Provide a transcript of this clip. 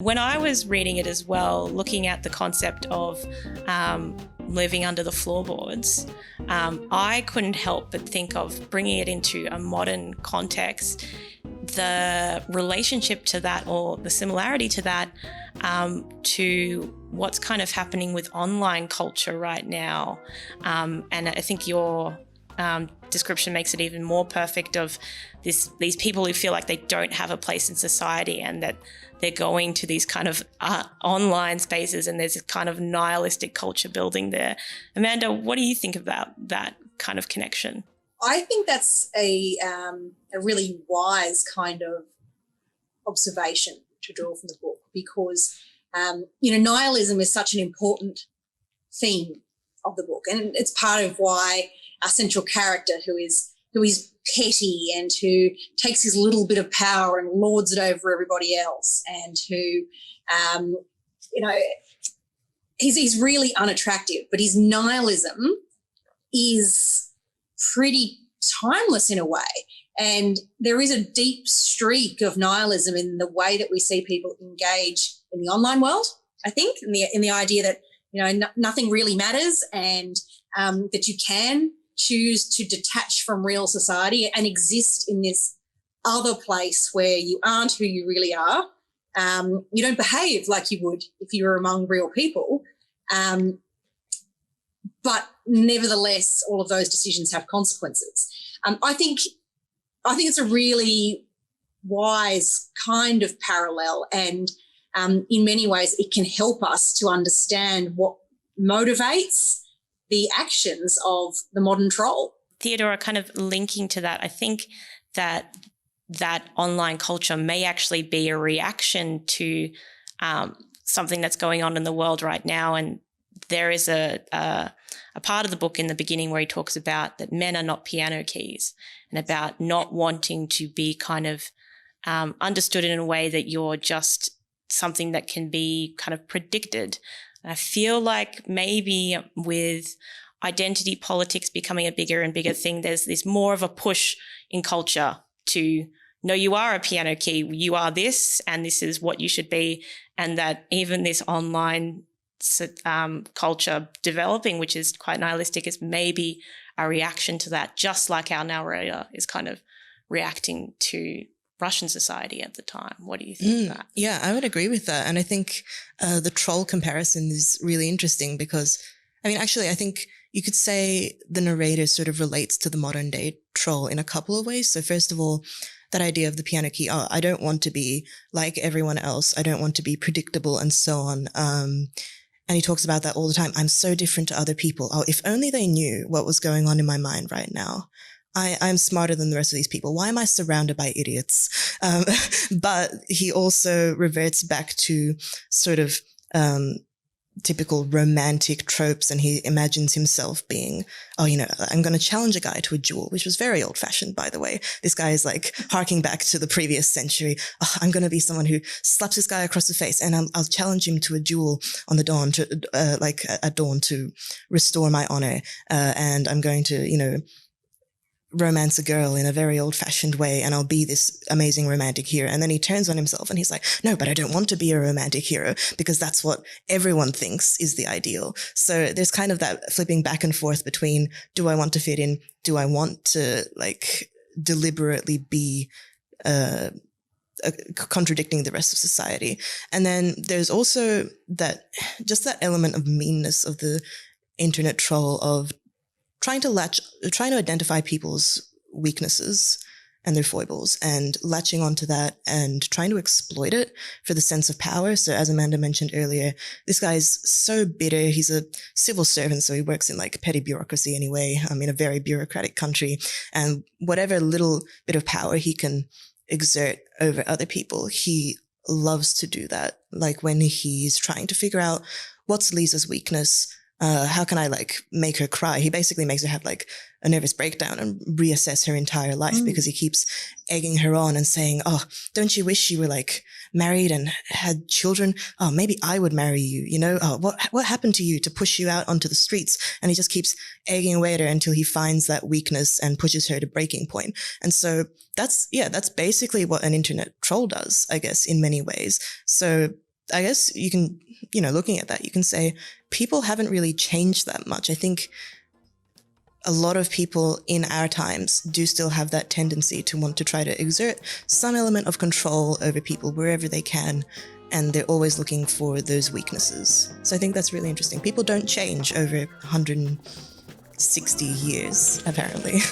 When I was reading it as well, looking at the concept of living under the floorboards, I couldn't help but think of bringing it into a modern context, the relationship to that or the similarity to that to what's kind of happening with online culture right now. And I think your description makes it even more perfect of these people who feel like they don't have a place in society and that they're going to these kind of online spaces and there's a kind of nihilistic culture building there. Amanda, what do you think about that kind of connection? I think that's a really wise kind of observation to draw from the book because, nihilism is such an important theme of the book, and it's part of why our central character, who is petty and who takes his little bit of power and lords it over everybody else, and who, he's really unattractive, but his nihilism is pretty timeless in a way. And there is a deep streak of nihilism in the way that we see people engage in the online world, I think, in the idea that, nothing really matters and that you can choose to detach from real society and exist in this other place where you aren't who you really are. You don't behave like you would if you were among real people. But nevertheless, all of those decisions have consequences. I think it's a really wise kind of parallel, and in many ways it can help us to understand what motivates the actions of the modern troll. Theodora, kind of linking to that, I think that online culture may actually be a reaction to something that's going on in the world right now. And there is a part of the book in the beginning where he talks about that men are not piano keys and about not wanting to be kind of understood in a way that you're just something that can be kind of predicted. I feel like maybe with identity politics becoming a bigger and bigger thing, there's more of a push in culture to, no, you are a piano key, you are this, and this is what you should be. And that even this online culture developing, which is quite nihilistic, is maybe a reaction to that, just like our narrator is kind of reacting to Russian society at the time. What do you think of that? Yeah, I would agree with that. And I think the troll comparison is really interesting because, I think you could say the narrator sort of relates to the modern day troll in a couple of ways. So first of all, that idea of the piano key, I don't want to be like everyone else. I don't want to be predictable and so on. And he talks about that all the time. I'm so different to other people. Oh, if only they knew what was going on in my mind right now. I'm smarter than the rest of these people. Why am I surrounded by idiots? But he also reverts back to sort of typical romantic tropes, and he imagines himself being, I'm going to challenge a guy to a duel, which was very old fashioned, by the way. This guy is like harking back to the previous century. I'm going to be someone who slaps this guy across the face, and I'll challenge him to a duel on the dawn, at dawn, to restore my honor. And I'm going to, romance a girl in a very old-fashioned way, and I'll be this amazing romantic hero. And then he turns on himself and he's like, no, but I don't want to be a romantic hero because that's what everyone thinks is the ideal. So there's kind of that flipping back and forth between, do I want to fit in? Do I want to deliberately be contradicting the rest of society? And then there's also that element of meanness of the internet troll, of trying to identify people's weaknesses and their foibles and latching onto that and trying to exploit it for the sense of power. So as Amanda mentioned earlier, this guy's so bitter. He's a civil servant, so he works in petty bureaucracy anyway, in a very bureaucratic country. And whatever little bit of power he can exert over other people, he loves to do that. Like when he's trying to figure out what's Lisa's weakness, how can I make her cry? He basically makes her have a nervous breakdown and reassess her entire life because he keeps egging her on and saying, oh, don't you wish you were married and had children? Oh, maybe I would marry you. Oh, what happened to you to push you out onto the streets? And he just keeps egging away at her until he finds that weakness and pushes her to breaking point. And so that's basically what an internet troll does, I guess, in many ways. So I guess you can, looking at that, you can say people haven't really changed that much. I think a lot of people in our times do still have that tendency to want to try to exert some element of control over people wherever they can. And they're always looking for those weaknesses. So I think that's really interesting. People don't change over 160 years, apparently.